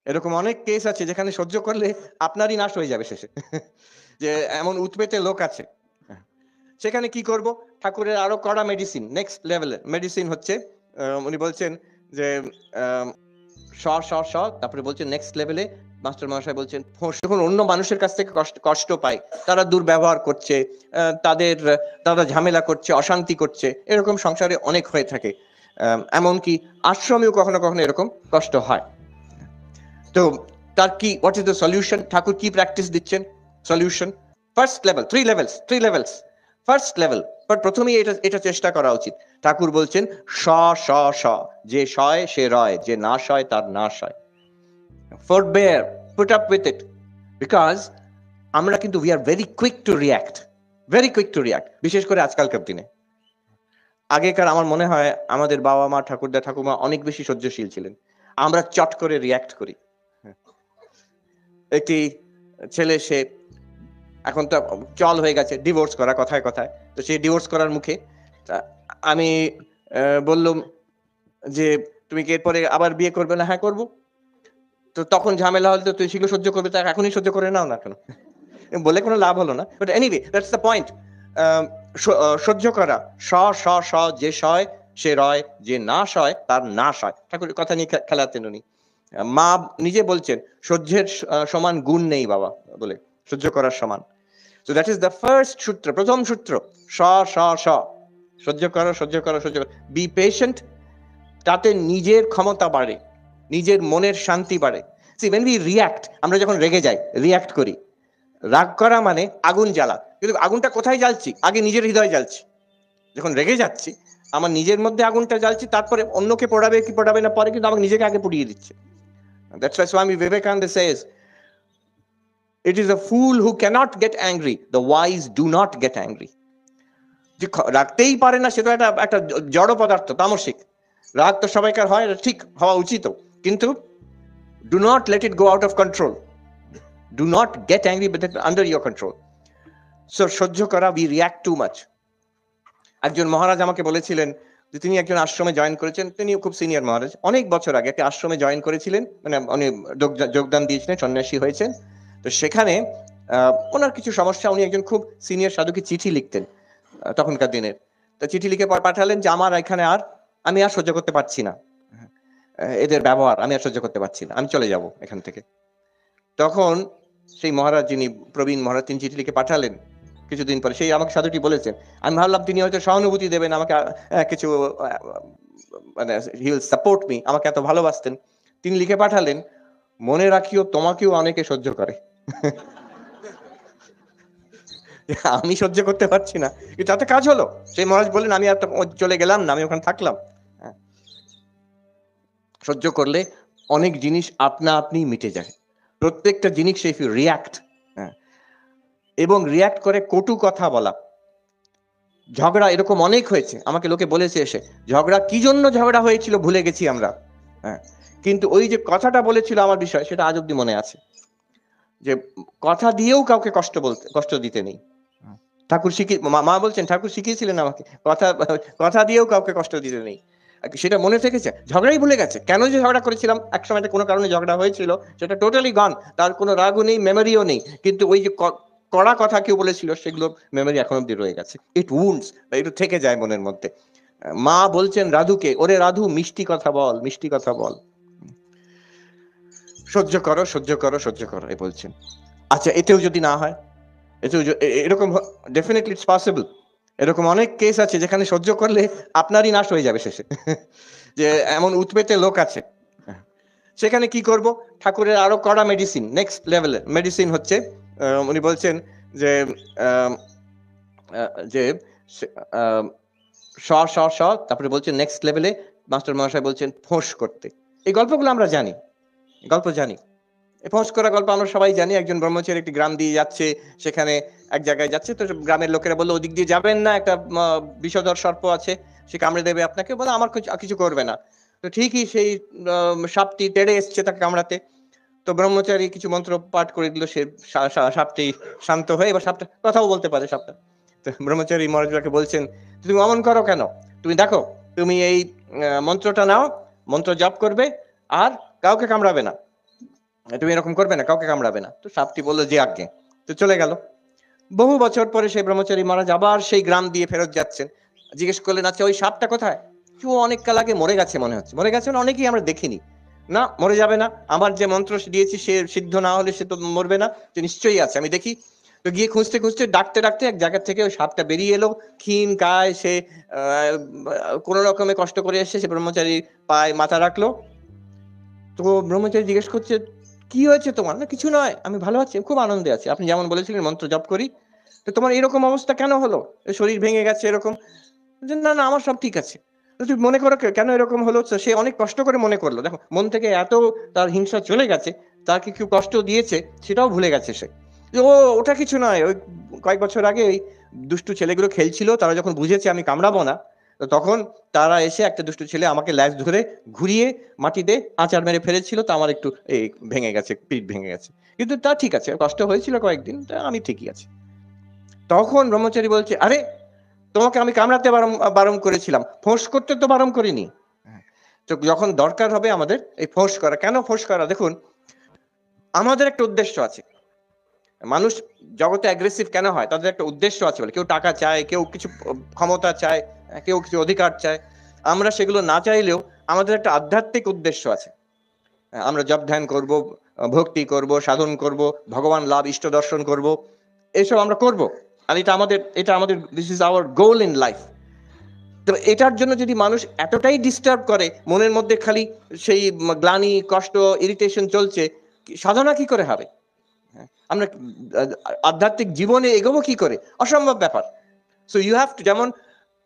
এরকম অনেক কেস আছে যেখানে সহ্য করলে আপনারই নাশ হয়ে যাবে শেষে। যে এমন উৎপেতে লোক আছে। সেখানে কি করব? ঠাকুরের আরো কড়া মেডিসিন, নেক্সট লেভেলের মেডিসিন হচ্ছে উনি বলছেন যে আম স, স, স, তারপরে বলছেন নেক্সট লেভেলে মাস্টার মহাশয় বলছেন ফোঁস। যখন অন্য মানুষের কাছ থেকে কষ্ট পায়, তারা দুর্ব্যবহার করছে, তারা ঝামেলা করছে, অশান্তি করছে, এরকম সংসারে অনেক হয়ে থাকে। এমনকি আশ্রমেও কখনো কখনো এরকম কষ্ট হয়। তো তার কি, হোয়াট ইজ দ্য সলিউশন? ঠাকুর কি প্র্যাকটিস দিচ্ছেন? Solution first level, three levels. First level, but প্রথমেই এটা চেষ্টা করা উচিত। ঠাকুর বলছেন স, স, স, যে সয় সে রয়, যে না সয় তার নাশ হয়। forbear, put up with it, because আমরা কিন্তু we are very quick to react, বিশেষ করে আজকালকার দিনে। আগেকার আমার মনে হয় আমাদের বাবা মা, ঠাকুরদা ঠাকুমা অনেক বেশি সহ্যশীল ছিলেন। আমরা চট করে রিয়াক্ট করি। একটি ছেলে, সে এখন তো চল হয়ে গেছে ডিভোর্স করা কথায় কথায়, তো সে ডিভোর্স করার মুখে আমি বললাম যে তুমি কি এরপরে আবার বিয়ে করবে? না, হ্যাঁ করবো। তো তখন ঝামেলা হলে তো তুই সেগুলো সহ্য করবে, তা এখনই সহ্য করে নাও না কেন? বলে কোনো লাভ হলো না। But anyway, that's the point. সহ্য করা, স, স, স, যে সয় সে রয়, যে না সয় তার নাশ হয়। ঠাকুরের কথা নিয়ে খেলাতেন উনি। মা নিজে বলছেন সহ্যের সমান গুণ নেই বাবা, বলে সহ্য করার সমান। So that is the first সূত্র, প্রথম সূত্র, স, স, স, সহ্য করো, সহ্য করো, সহ্য করো, বি পেশেন্ট। তাতে নিজের ক্ষমতা বাড়ে, নিজের মনের শান্তি বাড়ে। সি when we react, আমরা যখন রেগে যাই, রিয়াক্ট করি, রাগ করা মানে আগুন জ্বালা, কিন্তু আগুনটা কোথায় জ্বালছি? আগে নিজের হৃদয় জ্বালছি। যখন রেগে যাচ্ছি আমার নিজের মধ্যে আগুনটা জ্বালছি, তারপরে অন্যকে পোড়াবে কি পোড়াবে না পরে, কিন্তু আমাকে নিজেকে আগে পুড়িয়ে দিচ্ছে। That's why Swami Vivekananda says, it is a fool who cannot get angry, the wise do not get angry. যে রাগতেই পারে না, সেটা একটা জড় পদার্থ, তামসিক। রাগ তো সবাইকার হয়, ঠিক হওয়া উচিত, কিন্তু do not let it go out of control, do not get angry but under your control. So সহ্য করা, we react too much. একজন মহারাজ আমাকে বলেছিলেন যে তিনি একজন আশ্রমে জয়েন করেছেন, তিনি খুব সিনিয়র মহারাজ, অনেক বছর আগে একটা আশ্রমে জয়েন করেছিলেন, মানে উনি যোগদান দিয়েছিলেন, সন্ন্যাসী হয়েছেন। তো সেখানে ওনার কিছু সমস্যা, উনি একজন খুব সিনিয়র সাধুকে চিঠি লিখতেন তখনকার দিনের। তো চিঠি লিখে পাঠালেন যে আমার এখানে আমি আর সহ্য করতে পারছি না, এদের ব্যবহার আমি আর সহ্য করতে পারছি না, আমি চলে যাব এখান থেকে। তখন সেই মহারাজ, যিনি প্রবীণ মহারাজ, তিনি চিঠি লিখে পাঠালেন। কিছুদিন পরে সেই আমাকে সাধুটি বলেছেন, আমি ভাবলাম তিনি হয়তো সহানুভূতি দেবেন আমাকে, কিছু মানে হি উইল সাপোর্ট মি, আমাকে এত ভালোবাসতেন। তিনি লিখে পাঠালেন, মনে রাখিও তোমাকেও অনেকে সহ্য করে। আমি সহ্য করতে পারছি না, কিন্তু তাতে কাজ হলো। সেই মহারাজ বললেন আমি আর চলে গেলাম না, আমি ওখানে থাকলাম। সহ্য করলে অনেক জিনিস আপনা আপনি মিটে যায়, প্রত্যেকটা জিনিস ইফ ইউ রিয়াক্ট, এবং রিয়াক্ট করে কটু কথা বলা। ঝগড়া এরকম অনেক হয়েছে, আমাকে লোকে বলেছে এসে, ঝগড়া কি জন্য ঝগড়া হয়েছিল ভুলে গেছি আমরা, কিন্তু ওই যে কথাটা বলেছিল আমার বিষয়, সেটা আজ অব্দি মনে আছে। যে কথা দিয়েও কাউকে কষ্ট দিতে নেই। ঠাকুর মা বলছেন ঠাকুর শিখিয়েছিলেন আমাকে, কথা দিয়েও কাউকে কষ্ট দিতে নেই। সেটা মনে থেকেছে, ঝগড়াই ভুলে গেছে, কেন যে ঝগড়া করেছিলাম, একসময় কোনো কারণে ঝগড়া হয়েছিল, সেটা টোটালি গন, তার কোনো রাগও নেই, মেমোরিও নেই, কিন্তু ওই যে কড়া কথা কেউ বলেছিল, সেগুলো মেমোরি এখন অব্দি রয়ে গেছে। ইট উন্ডস, একটু থেকে যায় মনের মধ্যে। মা বলছেন রাধুকে, ওরে রাধু মিষ্টি কথা বল, মিষ্টি কথা বল, সহ্য করো, সহ্য করো, সহ্য করো, এ বলছেন। আচ্ছা, এতেও যদি না হয়, এরকম ডেফিনেটলি ইটস পসিবল। এরকম অনেক কেস আছে যেখানে সহ্য করলে আপনারই নাশ হয়ে যাবে শেষে। যে এমন উৎপেতে লোক আছে। সেখানে কি করব? ঠাকুরের আরো কড়া মেডিসিন, নেক্সট লেভেলের মেডিসিন হচ্ছে উনি বলছেন যে যে স, স, স, তারপরে বলছেন নেক্সট লেভেলে মাস্টার মহাশয় বলছেন ফোঁস করতে। এই গল্পগুলো আমরা জানি, গল্প জানি, ফোঁস করা গল্প আমরা সবাই জানি। একজন ব্রহ্মচারী একটি গ্রাম দিয়ে যাচ্ছে, সেখানে এক জায়গায় যাচ্ছে, তো গ্রামের লোকেরা বললো ওদিক দিয়ে যাবেন না, একটা বিষধর সর্প আছে, সে কামড়ে দেবে আপনাকে। বলে আমার কিছু করবে না। তো ঠিকই সেই সাপটি তেড়ে এসছে তাকে কামড়াতে। তো ব্রহ্মচারী কিছু মন্ত্র পাঠ করে দিল, সে সাপটি শান্ত হয়ে, এবার সাপটা কথাও বলতে পারে সাপটা। তো ব্রহ্মচারী মহারাজকে বলছেন, তুমি অমন করো কেন? তুমি দেখো, তুমি এই মন্ত্রটা নাও, মন্ত্র জপ করবে আর কাউকে কামড়াবে না। তুমি এরকম করবে না, কাউকে কামড়াবে না। তো সাপটি বললো যে আজ্ঞে। তো চলে গেল। বহু বছর পরে সেই ব্রহ্মচারী মহারাজ আবার সেই গ্রাম দিয়ে ফেরত যাচ্ছেন। জিজ্ঞেস করলেন, আচ্ছা ওই সাপটা কোথায়? ও অনেক কাল আগে মরে গেছে মনে হচ্ছে। মরে গেছে না, অনেকেই আমরা দেখিনি। না, মরে যাবে না, আমার যে মন্ত্র দিয়েছি সে সিদ্ধ না হলে সে তো মরবে না, যে নিশ্চয়ই আছে, আমি দেখি। তো গিয়ে খুঁজতে খুঁজতে ডাকতে ডাকতে এক জায়গা থেকে ওই সাপটা বেরিয়ে এলো, ক্ষীণ কায়। সে কোন রকমে কষ্ট করে এসে সে ব্রহ্মচারী পায়ে মাথা রাখলো। তো ব্রহ্মচারী জিজ্ঞেস করছে, কি হয়েছে তোমার? না কিছু নয়, আমি ভালো আছি, খুব আনন্দে আছি, আপনি যেমন বলেছিলেন মন্ত্র জপ করি। তো তোমার এরকম অবস্থা কেন হলো? শরীর ভেঙে গেছে এরকম? না না, আমার সব ঠিক আছে। তুমি মনে করো কেন এরকম হলো? সে অনেক কষ্ট করে মনে করলো, দেখো মন থেকে এত তার হিংসা চলে গেছে, তাকে কেউ কষ্ট দিয়েছে সেটাও ভুলে গেছে সে। ওটা কিছু নয়, ওই কয়েক বছর আগে ওই দুষ্টু ছেলেগুলো খেলছিল, তারা যখন বুঝেছে আমি কামড়াবো না, তো তখন তারা এসে, একটা দুষ্টু ছেলে আমাকে ল্যাজ ধরে ঘুরিয়ে মাটিতে আচার মেরে ফেলেছিল, তো আমার একটু এই ভেঙে গেছে, পিঠ ভেঙে গেছে, কিন্তু তা ঠিক আছে, কষ্ট হয়েছিল কয়েকদিন, তা আমি ঠিকই আছি। তখন ব্রহ্মচারী বলছে, আরে তোমাকে আমি কামড়াতে বারণ করেছিলাম, ফোঁস করতে তো বারণ করিনি। তো যখন দরকার হবে আমাদের এই ফোঁস করা, কেন ফোঁস করা? দেখুন, আমাদের একটা উদ্দেশ্য আছে। মানুষ জগতে অ্যাগ্রেসিভ কেন হয়? তাদের একটা উদ্দেশ্য আছে বলে। কেউ টাকা চায়, কেউ কিছু ক্ষমতা চায়, কেউ কিছু অধিকার চায়। আমরা সেগুলো না চাইলেও আমাদের একটা আধ্যাত্মিক উদ্দেশ্য আছে। আমরা জপ ধ্যান করব, ভক্তি করব, সাধন করব, ভগবান লাভ, ইষ্ট দর্শন করব, এসব আমরা করব। আর এটা আমাদের this is our goal in life. তো এটার জন্য যদি মানুষ এতটাই ডিস্টার্ব করে, মনের মধ্যে খালি সেই গ্লানি, কষ্ট, ইরিটেশন চলছে, সাধনা কি করে হবে? আমরা আধ্যাত্মিক জীবনে এগোবো কি করে? অসম্ভব ব্যাপার। সো ইউ হ্যাভ টু, যেমন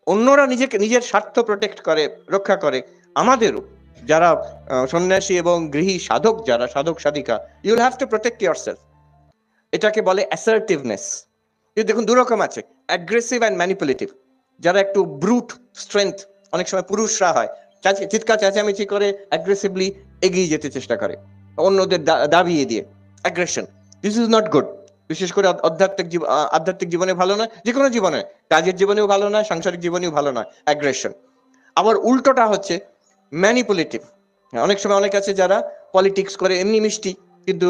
অন্যরা নিজের স্বার্থ প্রোটেক্ট করে, রক্ষা করে, আমাদেরও যারা সন্ন্যাসী এবং গৃহী সাধক, যারা সাধক সাধিকা, you have to protect yourself. এটাকে বলে অ্যাসার্টিভনেস। দেখুন দুরকম আছে, অ্যাগ্রেসিভ অ্যান্ড ম্যানিপুলেটিভ। যারা একটু ব্রুট স্ট্রেংথ, অনেক সময় পুরুষরা হয়, চিৎকার চেঁচামেচি করে অ্যাগ্রেসিভলি এগিয়ে যেতে চেষ্টা করে, অন্যদের দাবিয়ে দিয়ে, aggression. This is not good. বিশেষ করে আধ্যাত্মিক জীবনে ভালো নয়, যে কোনো জীবনে, কাজের জীবনেও ভালো নয়, সাংসারিক জীবনেও ভালো নয় অ্যাগ্রেশন। আবার উল্টোটা হচ্ছে ম্যানিপুলেটিভ। অনেক সময় অনেক আছে যারা পলিটিক্স করে, এমনি মিষ্টি, কিন্তু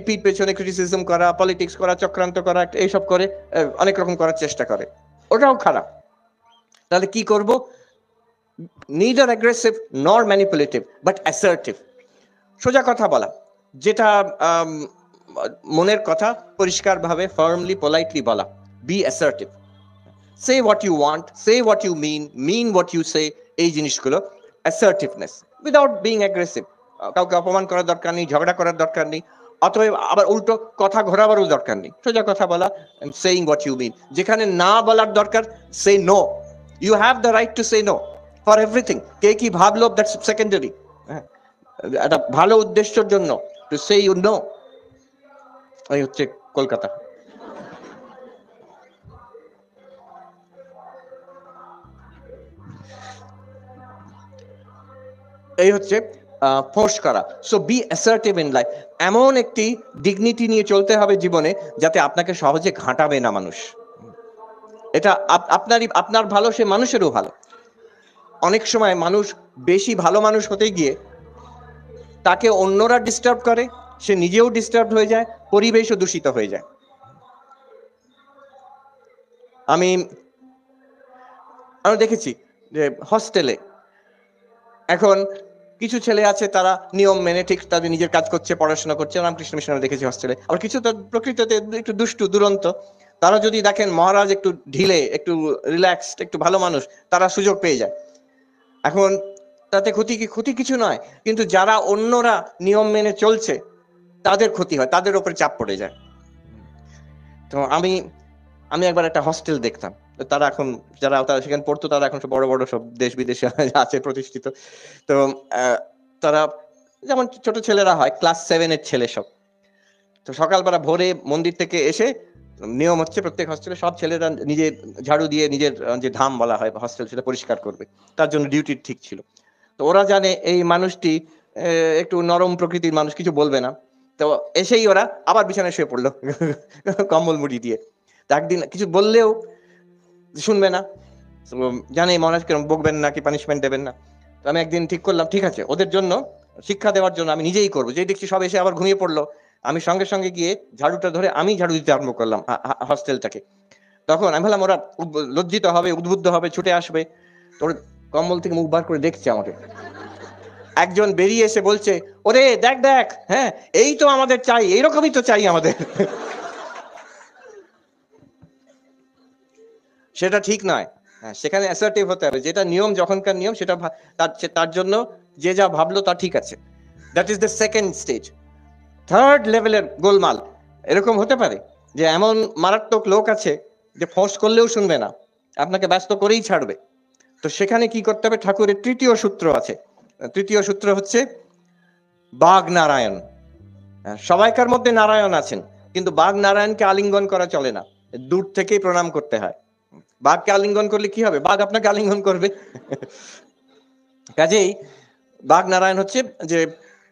পিঠ পেছনে ক্রিটিসিজম করা, পলিটিক্স করা, চক্রান্ত করা, এইসব করে অনেক রকম করার চেষ্টা করে, ওটাও খারাপ। তাহলে কি করব? neither aggressive nor manipulative but assertive। সোজা কথা বলা, যেটা মনের কথা পরিষ্কারভাবে, ফার্মলি, পোলাইটলি বলা। B assertive. say what you want, say what you mean what you say, এই জিনিসগুলো অ্যাসার্টিভনেস, উইদাউট বিং অ্যাগ্রেসিভ। কাউকে অপমান করার দরকার নেই, ঝগড়া করার দরকার নেই, অতএব আবার উল্টো কথা ঘোরাবারও দরকার নেই, সোজা কথা বলা, সেইং হোয়াট ইউ মিন। যেখানে না বলার দরকার, say no. You have the right to say no for everything. কে কি ভাবলো, দ্যাটস সেকেন্ডারি। একটা ভালো উদ্দেশ্যের জন্য টু সে ইউ নো। এই হচ্ছে কলকাতা। এই হচ্ছে ফোর্স করা। So B assertive in life. এমন একটি ডিগনিটি নিয়ে চলতে হবে জীবনে, যাতে আপনাকে সহজে ঘাঁটাবে না মানুষ। এটা আপনার ভালো, সে মানুষেরও ভালো। অনেক সময় মানুষ বেশি ভালো মানুষ হতে গিয়ে তাকে অন্যরা ডিস্টার্ব করে, সে নিজেও ডিস্টার্ব হয়ে যায়, পরিবেশও দূষিত হয়ে যায়। আমি দেখেছি যে হস্টেলে এখন কিছু ছেলে আছে, তারা নিয়ম মেনে ঠিক তাদের নিজের কাজ করছে, পড়াশোনা করছে, রামকৃষ্ণ মিশনে দেখেছি হস্টেলে। আবার কিছু প্রকৃতিতে একটু দুষ্টু দুরন্ত, তারা যদি দেখেন মহারাজ একটু ঢিলে, একটু রিল্যাক্সড, একটু ভালো মানুষ, তারা সুযোগ পেয়ে যায়। এখন তাতে ক্ষতি কিছু নয়, কিন্তু যারা অন্যরা নিয়ম মেনে চলছে তাদের ক্ষতি হয়, তাদের উপরে চাপ পড়ে যায়। তো আমি একবার একটা হস্টেল দেখতাম, তারা এখন যারা সেখানে পড়তো, তারা এখন সব বড় বড় সব দেশ বিদেশে আছে প্রতিষ্ঠিত। তো তারা যেমন ছোট ছেলেরা হয়, ক্লাস 7-এর ছেলে সব। তো সকালবেলা ভোরে মন্দির থেকে এসে, নিয়ম হচ্ছে প্রত্যেক হস্টেলে সব ছেলেরা নিজের ঝাড়ু দিয়ে নিজের যে ধাম বলা হয় হস্টেল, সেটা পরিষ্কার করবে, তার জন্য ডিউটি ঠিক ছিল। তো ওরা জানে এই মানুষটি একটু নরম প্রকৃতির মানুষ, কিছু বলবে না। তো এসেই ওরা আবার বিছানায় শুয়ে পড়লো কম্বল মুড়ি দিয়ে। একদিন কিছু বললেও শুনবে না, জানে মহারাজ কেরম বকবেন না, কি পানিশমেন্ট দেবেন না। তো আমি একদিন ঠিক করলাম, ঠিক আছে, ওদের জন্য শিক্ষা দেওয়ার জন্য আমি নিজেই করবো। যেই দেখছি সব এসে আবার ঘুমিয়ে পড়লো, আমি সঙ্গে সঙ্গে গিয়ে ঝাড়ুটা ধরে আমি ঝাড়ু দিতে আরম্ভ করলাম হস্টেলটাকে। তখন আমি ভাবলাম ওরা লজ্জিত হবে, উদ্বুদ্ধ হবে, ছুটে আসবে। তোর কম্বল থেকে মুখ বার করে দেখছে আমাকে। একজন বেরিয়ে এসে বলছে, ওরে দেখ দেখ, হ্যাঁ এই তো আমাদের চাই, এইরকমই তো চাই আমাদের। সেটা ঠিক নয়। হ্যাঁ, সেখানে অ্যাসার্টিভ হতে হবে, যেটা নিয়ম, যখনকার নিয়ম সেটা তার জন্য যে যা ভাবলো তা ঠিক আছে। That is the second stage. Third লেভেলের গোলমাল এরকম হতে পারে যে এমন মারাত্মক লোক আছে যে ফোর্স করলেও শুনবে না, আপনাকে ব্যস্ত করেই ছাড়বে। তো সেখানে কি করতে হবে? ঠাকুরের তৃতীয় সূত্র আছে। তৃতীয় সূত্র হচ্ছে বাঘ নারায়ণ। সবাইকার মধ্যে নারায়ণ আছেন, কিন্তু বাঘ নারায়ণকে আলিঙ্গন করা চলে না, দূর থেকেই প্রণাম করতে হয়। বাঘকে আলিঙ্গন করলে কি হবে? বাঘ আপনাকে আলিঙ্গন করবে। কাজেই বাঘ নারায়ণ হচ্ছে যে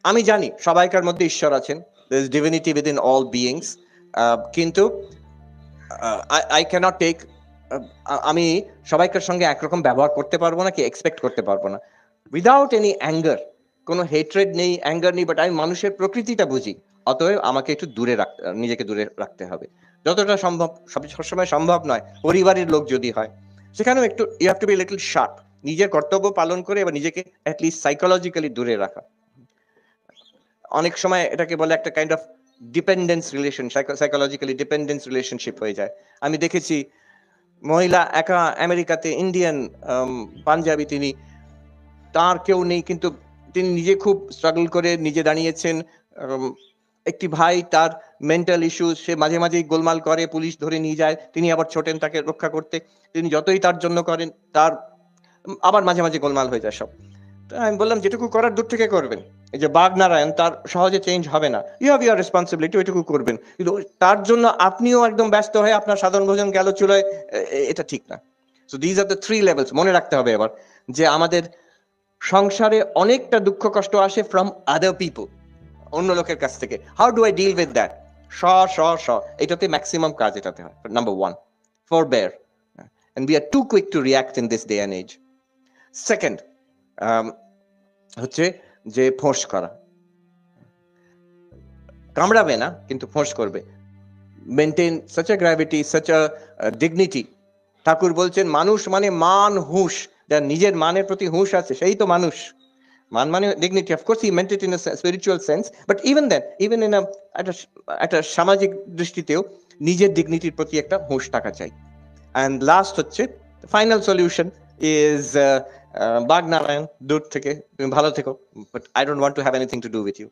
আমি জানি সবাইকার মধ্যে ঈশ্বর আছেন, there is divinity within all beings, কিন্তু I cannot take, আমি সবাইকার সঙ্গে একরকম ব্যবহার করতে পারবো না, কি এক্সপেক্ট করতে পারবো না, উইদাউট এনি অ্যাঙ্গার। কোনো হেট্রেড নেই, অ্যাঙ্গার নেই, বাট আমি মানুষের প্রকৃতিটা বুঝি, অতএব আমাকে একটু নিজেকে দূরে রাখতে হবে যতটা সম্ভব। সবসময় সম্ভব নয়, পরিবারের লোক যদি হয় সেখানেও একটু you have to be little sharp, নিজের কর্তব্য পালন করে এবার নিজেকে অ্যাটলিস্ট সাইকোলজিক্যালি দূরে রাখা। অনেক সময় এটাকে বলে একটা kind of dependence relation, psychologically dependence relationship হয়ে যায়। আমি দেখেছি মহিলা একা আমেরিকাতে, ইন্ডিয়ান, পাঞ্জাবি, তিনি, তার কেউ নেই, কিন্তু তিনি নিজে খুব স্ট্রাগল করে নিজে দাঁড়িয়েছেন। একটি ভাই, তার মেন্টাল ইস্যুস, সে মাঝে মাঝেই গোলমাল করে, পুলিশ ধরে নিয়ে যায়, তিনি আবার ছোটেন তাকে রক্ষা করতে, তিনি যতই তার জন্য করেন তার আবার মাঝে মাঝে গোলমাল হয়ে যায় সব। আমি বললাম যেটুকু করার দূর থেকে করবেন। এই যে বাঘ নারায়ণ, তার সহজে চেঞ্জ হবে না, ইউ হ্যাভ ইউর রেসপন্সিবিলিটি, ওইটুকু করবেন, কিন্তু তার জন্য আপনিও একদম ব্যস্ত হয়ে আপনার সাধারণ ভোজন গেল চুলোয়, এটা ঠিক না। So these are the three levels. মনে রাখতে হবে এবার যে আমাদের সংসারে অনেকটা দুঃখ কষ্ট আসে ফ্রম আদার পিপল, অন্য লোকের কাছ থেকে। How do I deal with that? এটাতে ম্যাক্সিমাম কাজ এটাতে হয়। Number one, forbear, and we are too quick to react in this day and age. Second হচ্ছে যে ফোঁস করা, কামড়াবে না কিন্তু ফোঁস করবে। Maintain such a gravity, such a dignity. Thakur বলছেন মানুষ মানে মান হুঁশ, যার নিজের মানের প্রতি হুঁশ আছে সেই তো মানুষ। মান মানে dignity, of course he meant it in a spiritual sense, but even then, even in একটা সামাজিক দৃষ্টিতেও নিজের ডিগনিটির প্রতি একটা হুঁশ থাকা চাই। অ্যান্ড লাস্ট হচ্ছে ফাইনাল সলিউশন ইজ বাঘ নারায়ণ, দূর থেকে, তুমি ভালো থেকো, but I don't want to have anything to do with you.